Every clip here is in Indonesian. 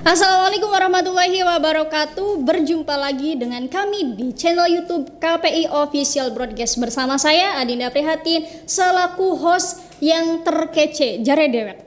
Assalamualaikum warahmatullahi wabarakatuh. Berjumpa lagi dengan kami di channel YouTube KPI Official Broadcast. Bersama saya Adinda Prihatin selaku host yang terkece Jare Dewek.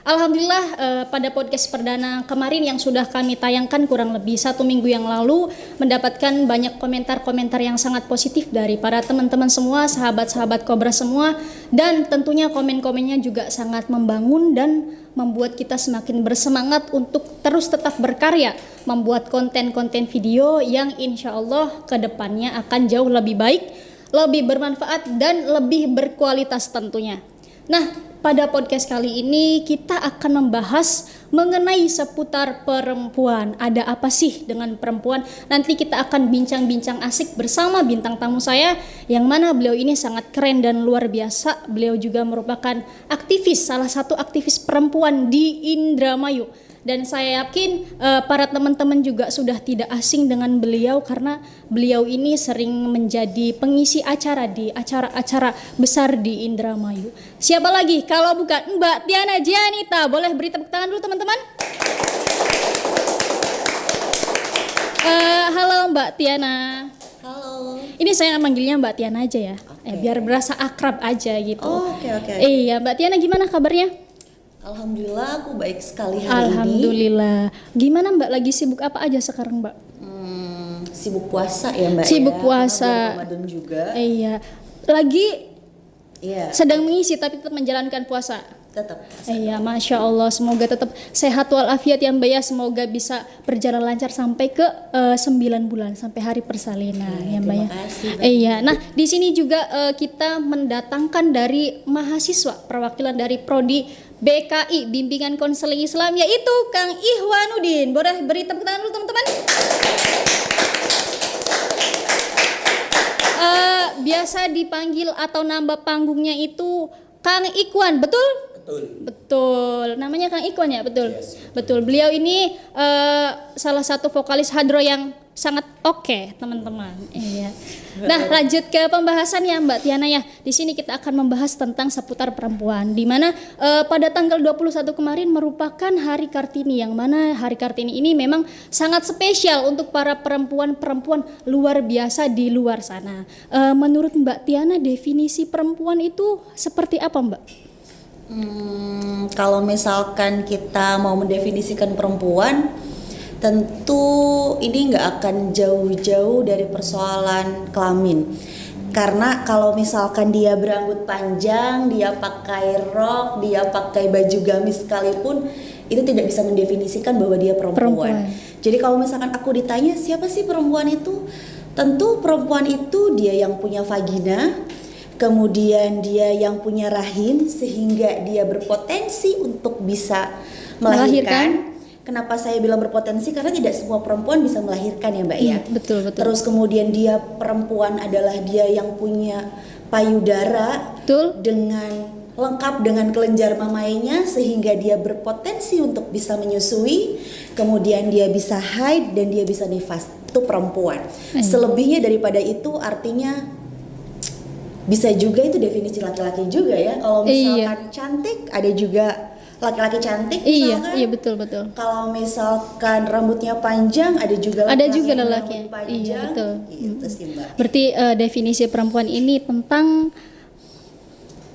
Alhamdulillah pada podcast perdana kemarin yang sudah kami tayangkan kurang lebih 1 minggu yang lalu mendapatkan banyak komentar-komentar yang sangat positif dari para teman-teman semua, sahabat-sahabat Kobra semua, dan tentunya komen-komennya juga sangat membangun dan membuat kita semakin bersemangat untuk terus tetap berkarya, membuat konten-konten video yang insya Allah kedepannya akan jauh lebih baik, lebih bermanfaat, dan lebih berkualitas tentunya. Nah, pada podcast kali ini kita akan membahas mengenai seputar perempuan. Ada apa sih dengan perempuan? Nanti kita akan bincang-bincang asik bersama bintang tamu saya, yang mana beliau ini sangat keren dan luar biasa. Beliau juga merupakan aktivis, salah satu aktivis perempuan di Indramayu. Dan saya yakin para teman-teman juga sudah tidak asing dengan beliau, karena beliau ini sering menjadi pengisi acara di acara-acara besar di Indramayu. Siapa lagi kalau bukan Mbak Tiana Gianita? Boleh beri tepuk tangan dulu teman-teman. Halo Mbak Tiana. Halo. Ini saya manggilnya Mbak Tiana aja ya, biar berasa akrab aja gitu. Oke. Iya, Mbak Tiana gimana kabarnya? Alhamdulillah aku baik sekali hari Alhamdulillah. Gimana Mbak, lagi sibuk apa aja sekarang Mbak? Sibuk puasa ya Mbak. Sibuk ya? puasa. Ramadan juga. Iya. Lagi sedang mengisi tapi tetap menjalankan puasa. Tetap. Iya, Masya Allah. Semoga tetap sehat walafiat ya Mbak ya. Semoga bisa berjalan lancar sampai ke 9 bulan, sampai hari persalinan ya Mbak ya. Terima kasih. Iya. Nah, di sini juga kita mendatangkan dari mahasiswa perwakilan dari Prodi BKI Bimbingan Konseling Islam, yaitu Kang Ihwanuddin. Boleh beri tepuk tangan dulu teman-teman. Biasa dipanggil atau nambah panggungnya itu Kang Ikwan, betul? Betul. Namanya Kang Ikwan ya, betul. Yes. Betul. Beliau ini salah satu vokalis hadro yang sangat oke, teman-teman. Iya. Nah, lanjut ke pembahasan ya Mbak Tiana ya. Di sini kita akan membahas tentang seputar perempuan, di mana pada tanggal 21 kemarin merupakan Hari Kartini, yang mana Hari Kartini ini memang sangat spesial untuk para perempuan-perempuan luar biasa di luar sana. Menurut Mbak Tiana, definisi perempuan itu seperti apa Mbak? Kalau misalkan kita mau mendefinisikan perempuan, tentu ini nggak akan jauh-jauh dari persoalan kelamin. Karena kalau misalkan dia berambut panjang, dia pakai rok, dia pakai baju gamis sekalipun, itu tidak bisa mendefinisikan bahwa dia perempuan. Jadi kalau misalkan aku ditanya siapa sih perempuan itu, tentu perempuan itu dia yang punya vagina, kemudian dia yang punya rahim, sehingga dia berpotensi untuk bisa melahirkan. Kenapa saya bilang berpotensi? Karena tidak semua perempuan bisa melahirkan ya Mbak ya. Betul. Terus kemudian dia perempuan adalah dia yang punya payudara, dengan lengkap dengan kelenjar mamainya, sehingga dia berpotensi untuk bisa menyusui. Kemudian dia bisa haid dan dia bisa nifas. Itu perempuan. Selebihnya daripada itu artinya bisa juga itu definisi laki-laki juga ya. Kalau misalkan cantik, ada juga laki-laki cantik misalkan. Iya betul. Kalau misalkan rambutnya panjang, ada juga laki-laki panjang. Iya betul. Gitu sih Mbak. Berarti definisi perempuan ini tentang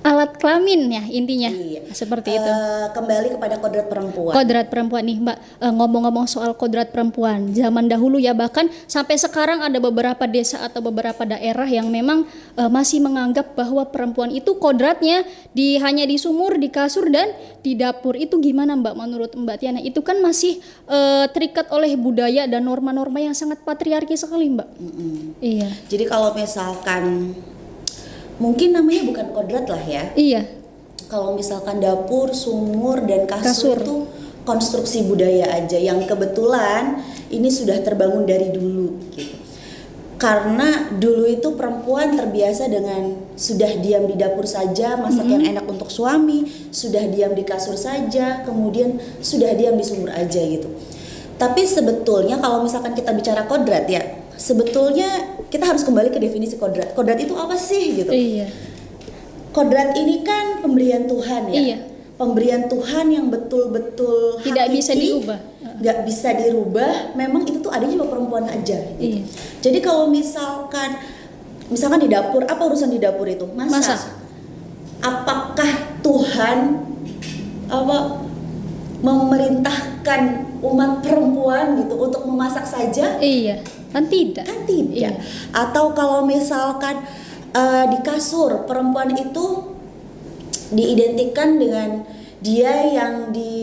alat kelamin ya intinya. Seperti itu. Kembali kepada kodrat perempuan. Kodrat perempuan nih Mbak, ngomong-ngomong soal kodrat perempuan, zaman dahulu ya, bahkan sampai sekarang ada beberapa desa atau beberapa daerah yang memang masih menganggap bahwa perempuan itu kodratnya hanya di sumur, di kasur, dan di dapur. Itu gimana Mbak menurut Mbak Tiana? Itu kan masih terikat oleh budaya dan norma-norma yang sangat patriarki sekali Mbak. Iya. Jadi kalau misalkan mungkin namanya bukan kodrat lah ya. Iya. Kalau misalkan dapur, sumur, dan kasur itu konstruksi budaya aja yang kebetulan ini sudah terbangun dari dulu gitu. Karena dulu itu perempuan terbiasa dengan sudah diam di dapur saja, masak yang enak untuk suami, sudah diam di kasur saja, kemudian sudah diam di sumur aja gitu. Tapi sebetulnya kalau misalkan kita bicara kodrat ya, sebetulnya kita harus kembali ke definisi kodrat. Kodrat itu apa sih gitu? Iya. Kodrat ini kan pemberian Tuhan ya. Iya. pemberian Tuhan yang betul-betul Tidak bisa hakiki, diubah. nggak bisa dirubah. Memang itu tuh ada juga perempuan aja. Iya. Jadi kalau misalkan di dapur, apa urusan di dapur itu? Masak. Apakah Tuhan memerintahkan umat perempuan gitu untuk memasak saja? Iya, kan tidak. Kan tidak. Iya. Atau kalau misalkan di kasur, perempuan itu diidentikan dengan dia yang di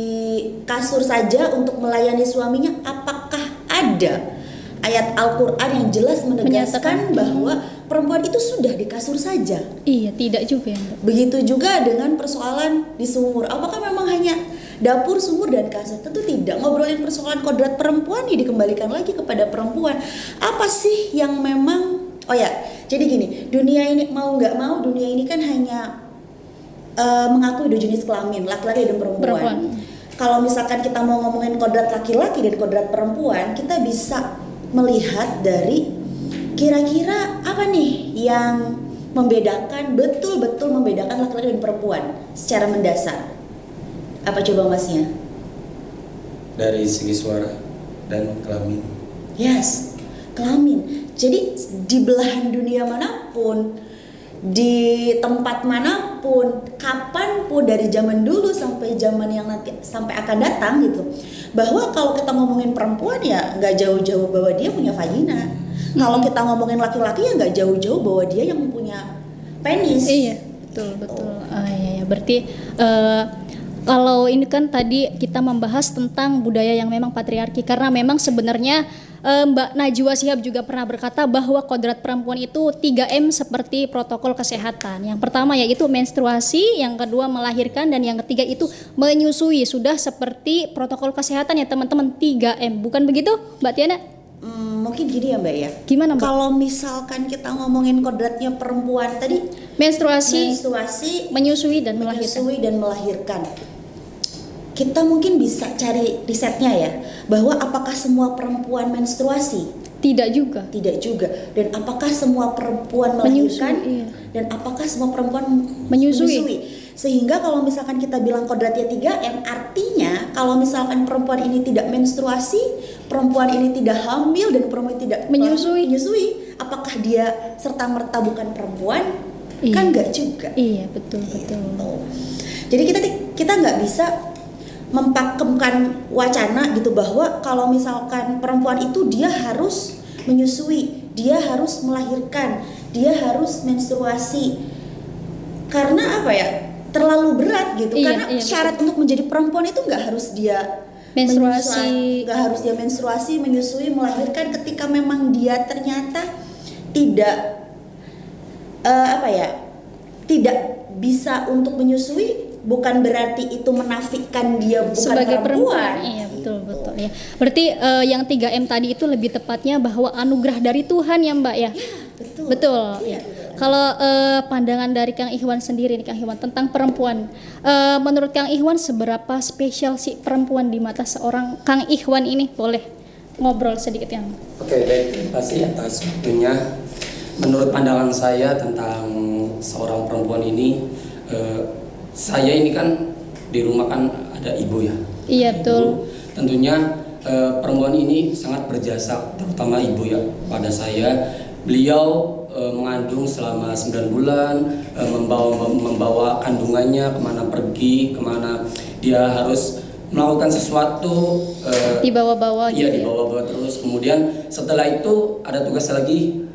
kasur saja untuk melayani suaminya. Apakah ada ayat Al-Quran yang jelas menegaskan Menyatakan, bahwa perempuan itu sudah di kasur saja? Iya, tidak juga ya, Mbak. Begitu juga dengan persoalan di sumur. Apakah memang hanya dapur, sumur, dan kasur? Tentu tidak. Ngobrolin persoalan kodrat perempuan ya dikembalikan lagi kepada perempuan. Apa sih yang memang, jadi gini, dunia ini mau nggak mau, dunia ini kan hanya mengakui dua jenis kelamin, laki-laki dan perempuan. Kalau misalkan kita mau ngomongin kodrat laki-laki dan kodrat perempuan, kita bisa melihat dari kira-kira apa nih yang membedakan, betul-betul membedakan laki-laki dan perempuan secara mendasar. Apa coba masnya? Dari segi suara dan kelamin. Yes, kelamin. Jadi di belahan dunia manapun, di tempat manapun, kapanpun, dari zaman dulu sampai zaman yang nanti sampai akan datang gitu, bahwa kalau kita ngomongin perempuan ya nggak jauh-jauh bahwa dia punya vagina. Kalau kita ngomongin laki-laki ya nggak jauh-jauh bahwa dia yang punya penis. Iya, betul. Iya, berarti kalau ini kan tadi kita membahas tentang budaya yang memang patriarki, karena memang sebenarnya Mbak Najwa Shihab juga pernah berkata bahwa kodrat perempuan itu 3M seperti protokol kesehatan. Yang pertama yaitu menstruasi, yang kedua melahirkan, dan yang ketiga itu menyusui. Sudah seperti protokol kesehatan ya teman-teman, 3M. Bukan begitu Mbak Tiana? Mungkin gini ya Mbak ya. Gimana Mbak? Kalau misalkan kita ngomongin kodratnya perempuan tadi, menstruasi, menyusui dan melahirkan. Kita mungkin bisa cari risetnya ya, bahwa apakah semua perempuan menstruasi? Tidak juga. Dan apakah semua perempuan melahirkan? Menyusui, iya. Dan apakah semua perempuan menyusui? Sehingga kalau misalkan kita bilang kodratnya 3M, artinya kalau misalkan perempuan ini tidak menstruasi, perempuan ini tidak hamil, dan perempuan tidak menyusui, apakah dia serta-merta bukan perempuan? Iya. Kan enggak juga. Iya, betul. Jadi kita nggak bisa mempakemkan wacana gitu bahwa kalau misalkan perempuan itu dia harus menyusui, dia harus melahirkan, dia harus menstruasi. Karena apa ya? Terlalu berat gitu. Karena syarat untuk menjadi perempuan itu nggak harus dia menstruasi, menyusui, melahirkan. Ketika memang dia ternyata tidak tidak bisa untuk menyusui, bukan berarti itu menafikan dia bukan sebagai perempuan. Iya, betul ya. Berarti yang 3M tadi itu lebih tepatnya bahwa anugerah dari Tuhan ya Mbak ya. Betul. Ya. Kalau pandangan dari Kang Ikhwan sendiri nih Kang Ikhwan tentang perempuan, menurut Kang Ikhwan seberapa spesial sih perempuan di mata seorang Kang Ikhwan ini? Boleh ngobrol sedikit ya? Oke, baik. Terima kasih atas waktunya. Menurut pandangan saya tentang seorang perempuan ini, saya ini kan di rumah kan ada ibu ya. Iya, betul. Tentunya perempuan ini sangat berjasa, terutama ibu ya pada saya. Beliau mengandung selama 9 bulan, membawa kandungannya kemana pergi, kemana dia harus melakukan sesuatu, dibawa-bawa gitu. Iya, dibawa-bawa terus. Kemudian setelah itu ada tugas lagi,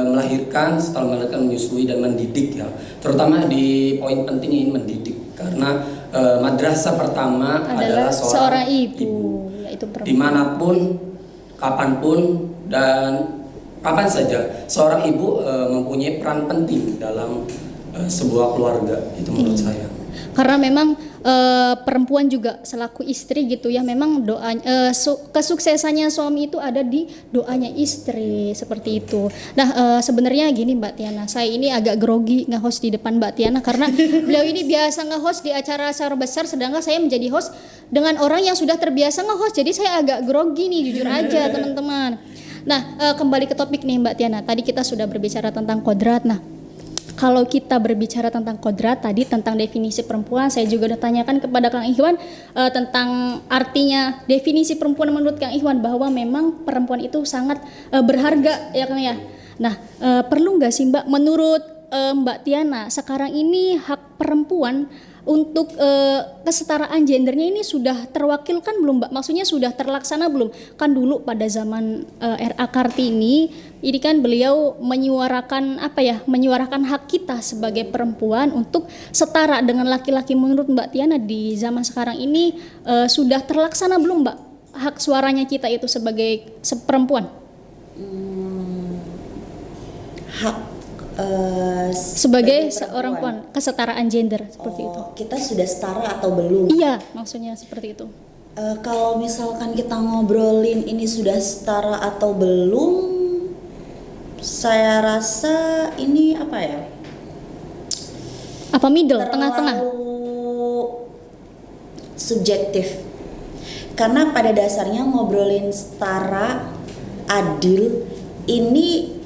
melahirkan, setelah melahirkan menyusui dan mendidik ya. Terutama di poin penting ini mendidik, karena madrasah pertama adalah seorang ibu. Yaitu perempuan. Dimanapun, kapanpun, dan kapan saja seorang ibu mempunyai peran penting dalam sebuah keluarga, itu menurut saya. Karena memang perempuan juga selaku istri gitu ya, memang doanya kesuksesannya suami itu ada di doanya istri, seperti itu. Nah sebenarnya gini Mbak Tiana, saya ini agak grogi nge-host di depan Mbak Tiana karena beliau ini biasa nge-host di acara-acara besar, sedangkan saya menjadi host dengan orang yang sudah terbiasa nge-host, jadi saya agak grogi nih, jujur aja teman-teman. Nah kembali ke topik nih Mbak Tiana, tadi kita sudah berbicara tentang kodrat. Nah kalau kita berbicara tentang kodrat tadi, tentang definisi perempuan, saya juga udah tanyakan kepada Kang Ikhwan tentang artinya definisi perempuan menurut Kang Ikhwan, bahwa memang perempuan itu sangat berharga ya Kang ya. Nah, perlu nggak sih Mbak, menurut Mbak Tiana, sekarang ini hak perempuan untuk kesetaraan gendernya ini sudah terwakilkan belum Mbak? Maksudnya sudah terlaksana belum? Kan dulu pada zaman R.A. Kartini ini kan beliau menyuarakan menyuarakan hak kita sebagai perempuan untuk setara dengan laki-laki. Menurut Mbak Tiana di zaman sekarang ini sudah terlaksana belum Mbak hak suaranya kita itu sebagai perempuan? Hak sebagai seorang perempuan, kesetaraan gender seperti itu. Kita sudah setara atau belum? Iya, maksudnya seperti itu. Kalau misalkan kita ngobrolin ini sudah setara atau belum, saya rasa ini apa ya? Apa middle, tengah-tengah? Subjektif. Karena pada dasarnya ngobrolin setara, adil, ini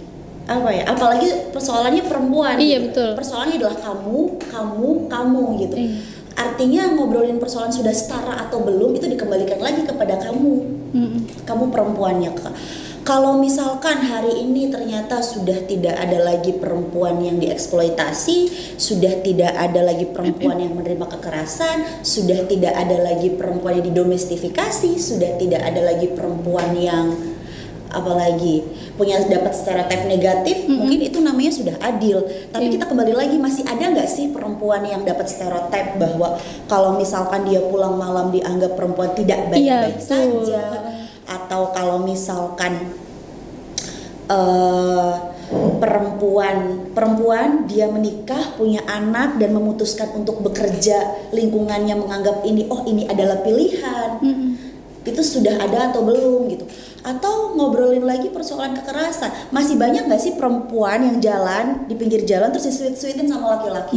apa ya, apalagi persoalannya perempuan. Iya, gitu. betul. Persoalannya adalah kamu gitu. Artinya ngobrolin persoalan sudah setara atau belum itu dikembalikan lagi kepada kamu. Kamu perempuannya. Kalau misalkan hari ini ternyata sudah tidak ada lagi perempuan yang dieksploitasi, sudah tidak ada lagi perempuan yang menerima kekerasan, sudah tidak ada lagi perempuan yang didomestifikasi, sudah tidak ada lagi perempuan yang apalagi punya dapat stereotip negatif, mungkin itu namanya sudah adil. Tapi kita kembali lagi, masih ada nggak sih perempuan yang dapat stereotip bahwa kalau misalkan dia pulang malam dianggap perempuan tidak baik-baik saja, atau kalau misalkan perempuan dia menikah, punya anak dan memutuskan untuk bekerja, lingkungannya menganggap ini adalah pilihan. Itu sudah ada atau belum gitu. Atau ngobrolin lagi persoalan kekerasan, masih banyak nggak sih perempuan yang jalan di pinggir jalan terus disuit-suitin sama laki-laki?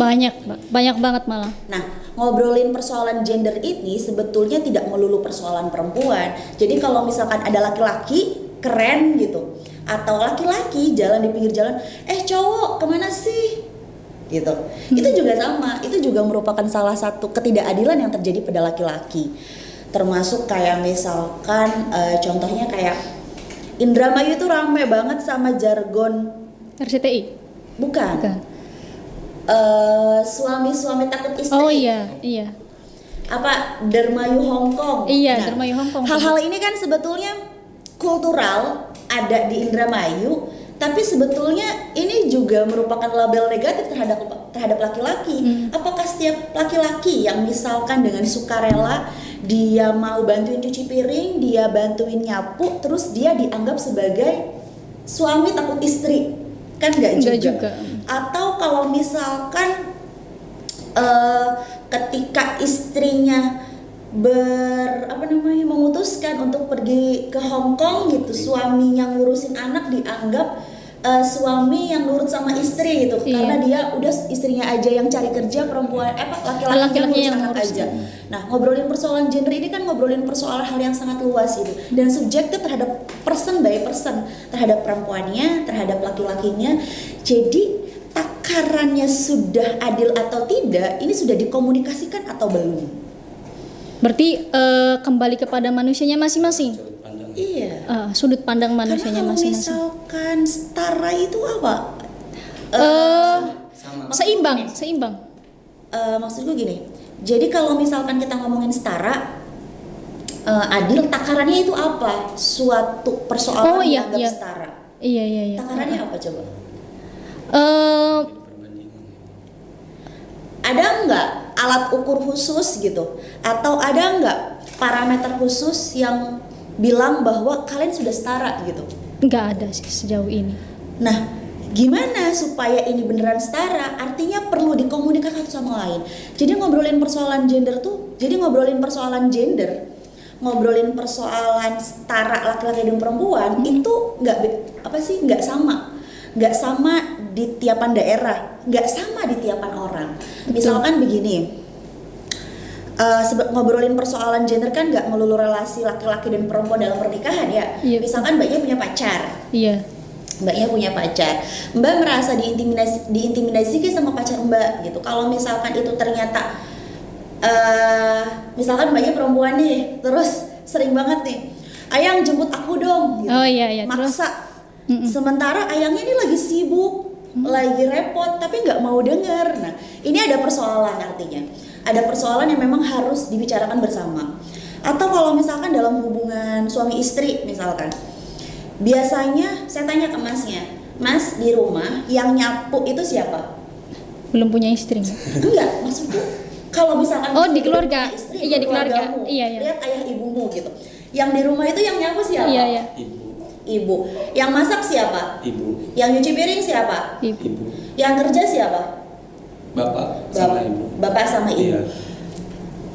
Banyak banget malah. Nah, ngobrolin persoalan gender ini sebetulnya tidak melulu persoalan perempuan. Jadi kalau misalkan ada laki-laki keren gitu, atau laki-laki jalan di pinggir jalan, cowok kemana sih? Gitu. Itu juga sama, itu juga merupakan salah satu ketidakadilan yang terjadi pada laki-laki. Termasuk kayak misalkan contohnya kayak Indramayu itu rame banget sama jargon RCTI? bukan. Suami-suami takut istri. Oh iya. Apa Dermayu Hongkong? Iya, Dermayu Hongkong. Hal-hal ini kan sebetulnya kultural, ada di Indramayu, tapi sebetulnya ini juga merupakan label negatif terhadap laki-laki. Apakah setiap laki-laki yang misalkan dengan sukarela dia mau bantuin cuci piring, dia bantuin nyapu, terus dia dianggap sebagai suami takut istri? Kan enggak juga. Atau kalau misalkan ketika istrinya memutuskan untuk pergi ke Hong Kong gitu, suami yang ngurusin anak dianggap suami yang nurut sama istri gitu. Karena dia udah istrinya aja yang cari kerja, perempuan laki-laki yang ngurus anak aja. Nah, ngobrolin persoalan gender ini kan ngobrolin persoalan hal yang sangat luas gitu, dan subjektif terhadap person by person, terhadap perempuannya, terhadap laki-lakinya. Jadi takarannya sudah adil atau tidak, ini sudah dikomunikasikan atau belum? Berarti kembali kepada manusianya masing-masing. Iya. Sudut pandang manusianya masing-masing. Karena kalau misalkan setara itu apa? Seimbang. Maksud gue gini. Jadi kalau misalkan kita ngomongin setara, adil, takarannya itu apa? Suatu persoalan dianggap setara. Iya. Takarannya apa coba? Ada nggak alat ukur khusus gitu? Atau ada nggak parameter khusus yang bilang bahwa kalian sudah setara gitu? Nggak ada sih sejauh ini. Nah, gimana supaya ini beneran setara? Artinya perlu dikomunikasikan satu sama lain. Jadi ngobrolin persoalan gender, ngobrolin persoalan setara laki-laki dan perempuan itu nggak sama di tiapan daerah, nggak sama di tiapan orang. Misalkan begini. Ngobrolin persoalan gender kan nggak melulu relasi laki-laki dan perempuan dalam pernikahan ya. Iya. Misalkan mbaknya punya pacar. Iya. Mbaknya punya pacar, Mbak merasa diintimidasi sama pacar Mbak gitu. Kalau misalkan itu ternyata misalkan Mbaknya perempuan nih, terus sering banget nih, ayang jemput aku dong gitu. Oh iya, Maksa. Sementara ayangnya ini lagi sibuk, lagi repot, tapi nggak mau dengar. Nah, ini ada persoalan artinya. Ada persoalan yang memang harus dibicarakan bersama. Atau kalau misalkan dalam hubungan suami istri misalkan, biasanya saya tanya ke masnya, Mas di rumah yang nyapu itu siapa? Belum punya istri. Enggak, maksudku kalau misalkan Di keluarga. istri, Iya, di keluarga. keluargamu, Iya. lihat ayah ibumu gitu. Yang di rumah itu yang nyapu siapa? Iya. Ibu. Yang masak siapa? Ibu. Yang nyuci piring siapa? Ibu. Yang kerja siapa? Bapak sama ibu. Bapak sama ibu. Iya.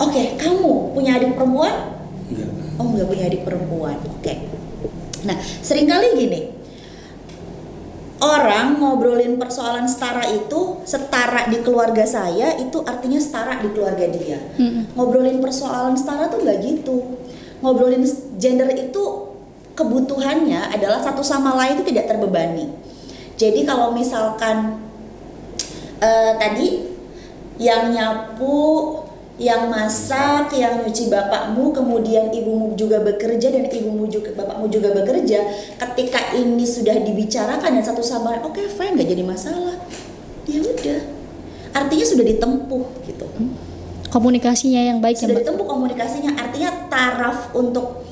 Oke, kamu punya adik perempuan? Enggak. Oh, nggak punya adik perempuan. Oke. Nah, seringkali gini. Orang ngobrolin persoalan setara itu, setara di keluarga saya itu artinya setara di keluarga dia. Ngobrolin persoalan setara tuh nggak gitu. Ngobrolin gender itu kebutuhannya adalah satu sama lain itu tidak terbebani. Jadi kalau misalkan tadi yang nyapu, yang masak, yang nyuci bapakmu, kemudian ibumu juga bekerja dan bapakmu juga bekerja, ketika ini sudah dibicarakan dan satu sama lain, oke, fine, nggak jadi masalah. Ya udah. Artinya sudah ditempuh gitu. Komunikasinya yang baik Sudah ya, Mbak. ditempuh komunikasinya, artinya taraf untuk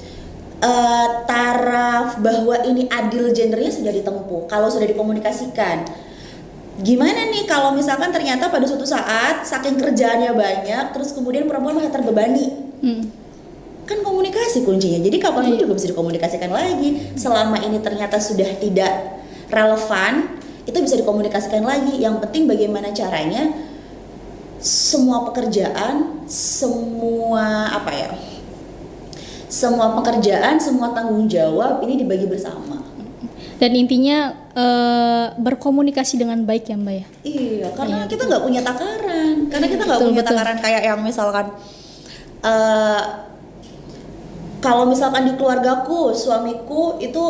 taraf bahwa ini adil gendernya sudah ditempuh. Kalau sudah dikomunikasikan, gimana nih kalau misalkan ternyata pada suatu saat saking kerjaannya banyak, terus kemudian perempuan malah terbebani? Kan komunikasi kuncinya. Jadi kapanpun juga bisa dikomunikasikan lagi. Selama ini ternyata sudah tidak relevan, itu bisa dikomunikasikan lagi. Yang penting bagaimana caranya semua pekerjaan, semua pekerjaan, semua tanggung jawab ini dibagi bersama. Dan intinya berkomunikasi dengan baik ya, Mbak ya. Iya, karena kita nggak punya takaran. Karena kita nggak punya takaran kayak yang misalkan kalau misalkan di keluargaku, suamiku itu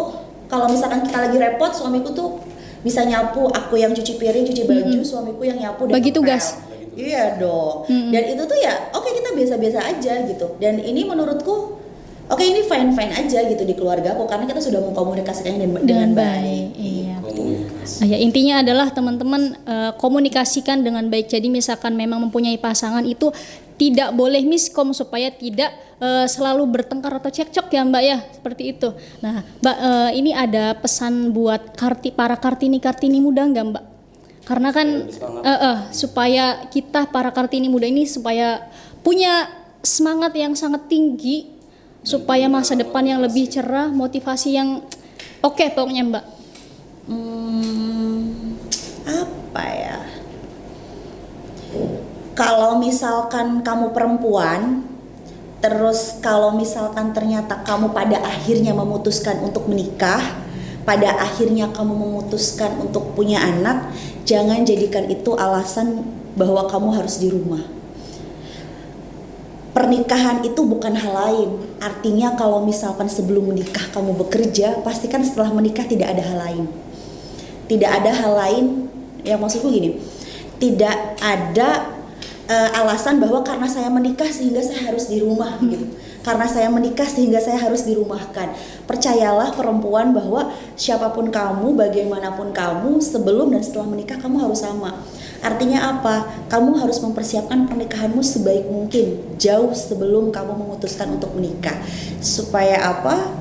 kalau misalkan kita lagi repot, suamiku tuh bisa nyapu, aku yang cuci piring, cuci baju, suamiku yang nyapu dan Bagi ngepel. tugas. Iya dong. Dan itu tuh ya, oke, kita biasa-biasa aja gitu. Dan ini menurutku, oke, ini fine-fine aja gitu di keluarga aku karena kita sudah mengkomunikasikannya dengan baik. Iya. Komunikasi. Ya, intinya adalah teman-teman komunikasikan dengan baik. Jadi misalkan memang mempunyai pasangan itu tidak boleh miskom supaya tidak selalu bertengkar atau cekcok ya, Mbak ya, seperti itu. Nah, Mbak, ini ada pesan buat para kartini muda nggak, Mbak? Karena kan supaya kita para kartini muda ini supaya punya semangat yang sangat tinggi, supaya masa depan yang lebih cerah, motivasi yang oke pokoknya, Mbak. Apa ya? Kalau misalkan kamu perempuan, terus kalau misalkan ternyata kamu pada akhirnya memutuskan untuk menikah, pada akhirnya kamu memutuskan untuk punya anak, jangan jadikan itu alasan bahwa kamu harus di rumah. Pernikahan itu bukan hal lain. Artinya kalau misalkan sebelum menikah kamu bekerja, pastikan setelah menikah tidak ada hal lain. Tidak ada hal lain, yang maksudku gini, tidak ada alasan bahwa karena saya menikah sehingga saya harus di rumah gitu. Karena saya menikah sehingga saya harus dirumahkan. Percayalah perempuan bahwa siapapun kamu, bagaimanapun kamu, sebelum dan setelah menikah kamu harus sama. Artinya apa? Kamu harus mempersiapkan pernikahanmu sebaik mungkin jauh sebelum kamu memutuskan untuk menikah. Supaya apa?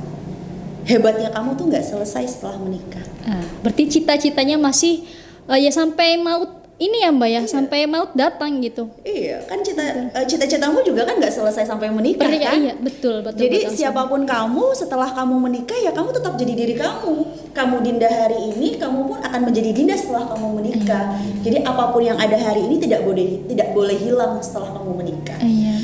Hebatnya kamu tuh nggak selesai setelah menikah. Berarti cita-citanya masih ya sampai maut ini ya, Mbak ya, sampai maut datang gitu. Iya, kan cita-citamu juga kan nggak selesai sampai menikah kan? Iya, betul. Jadi siapapun kamu setelah kamu menikah ya kamu tetap jadi diri kamu. Kamu Dinda hari ini, kamu pun akan menjadi Dinda setelah kamu menikah. Jadi apapun yang ada hari ini tidak boleh hilang setelah kamu menikah.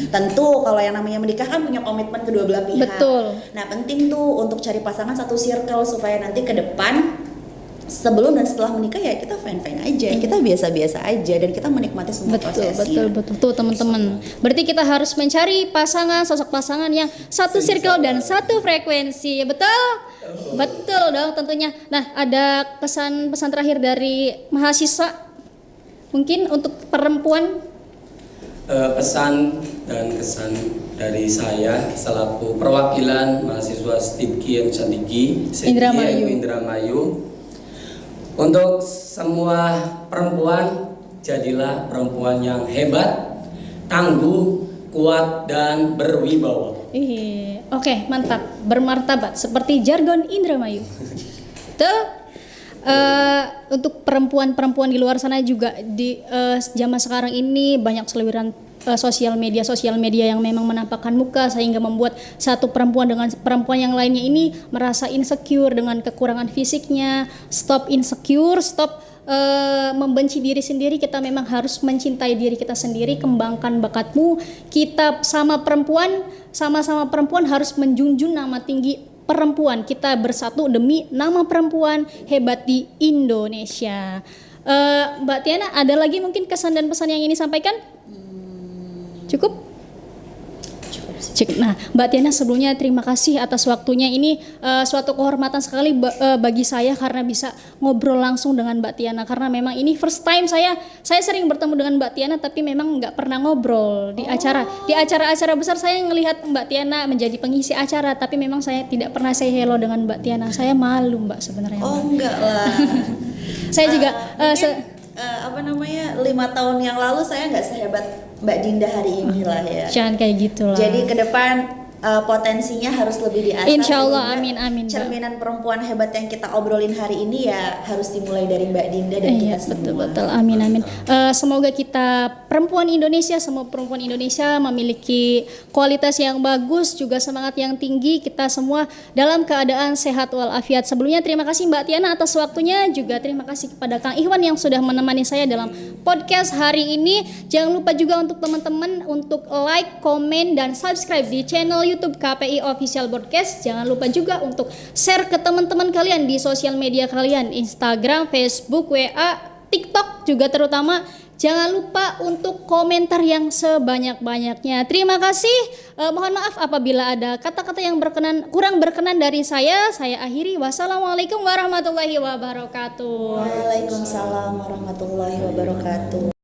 Tentu kalau yang namanya menikah kan punya komitmen kedua belah pihak. Betul. Nah, penting tuh untuk cari pasangan satu circle supaya nanti ke depan sebelum dan setelah menikah ya kita fine-fine aja, kita biasa-biasa aja dan kita menikmati semua prosesnya. Betul tuh teman-teman. Berarti kita harus mencari sosok pasangan yang satu circle dan satu frekuensi, betul? Betul dong tentunya. Nah, ada pesan terakhir dari mahasiswa mungkin untuk perempuan. Pesan dan kesan dari saya selaku perwakilan mahasiswa STIPKI yang Santiki Indramayu. Untuk semua perempuan, jadilah perempuan yang hebat, tangguh, kuat, dan berwibawa. Oke, mantap, bermartabat seperti jargon Indramayu. Betul. Untuk perempuan-perempuan di luar sana juga di zaman sekarang ini banyak seliweran sosial media yang memang menampakkan muka sehingga membuat satu perempuan dengan perempuan yang lainnya ini merasa insecure dengan kekurangan fisiknya. Stop insecure, stop membenci diri sendiri. Kita memang harus mencintai diri kita sendiri, kembangkan bakatmu. Kita sama-sama perempuan harus menjunjung nama tinggi perempuan. Kita bersatu demi nama perempuan hebat di Indonesia. Mbak Tiana, ada lagi mungkin kesan dan pesan yang ingin disampaikan? Cukup? Cukup. Nah, Mbak Tiana sebelumnya terima kasih atas waktunya. Ini suatu kehormatan sekali bagi saya karena bisa ngobrol langsung dengan Mbak Tiana. Karena memang ini first time saya sering bertemu dengan Mbak Tiana tapi memang nggak pernah ngobrol di acara besar. Saya ngelihat Mbak Tiana menjadi pengisi acara tapi memang saya tidak pernah say hello dengan Mbak Tiana. Saya malu Mbak sebenarnya. Oh enggak lah. Saya juga 5 tahun yang lalu saya nggak sehebat Mbak Dinda hari ini lah ya. Jangan kayak gitulah. Jadi ke depan potensinya harus lebih diasah. Insya Allah, amin. Cerminan perempuan hebat yang kita obrolin hari ini ya harus dimulai dari Mbak Dinda dan kita semua. Betul, amin. Semoga kita perempuan Indonesia, semua perempuan Indonesia memiliki kualitas yang bagus, juga semangat yang tinggi. Kita semua dalam keadaan sehat walafiat. Sebelumnya terima kasih Mbak Tiana atas waktunya, juga terima kasih kepada Kang Ikhwan yang sudah menemani saya dalam podcast hari ini. Jangan lupa juga untuk teman-teman untuk like, komen, dan subscribe di channel YouTube KPI Official Broadcast. Jangan lupa juga untuk share ke teman-teman kalian di sosial media kalian, Instagram, Facebook, WA, TikTok juga terutama. Jangan lupa untuk komentar yang sebanyak-banyaknya. Terima kasih. Mohon maaf apabila ada kata-kata yang kurang berkenan dari saya. Saya akhiri. Wassalamualaikum warahmatullahi wabarakatuh. Waalaikumsalam warahmatullahi wabarakatuh.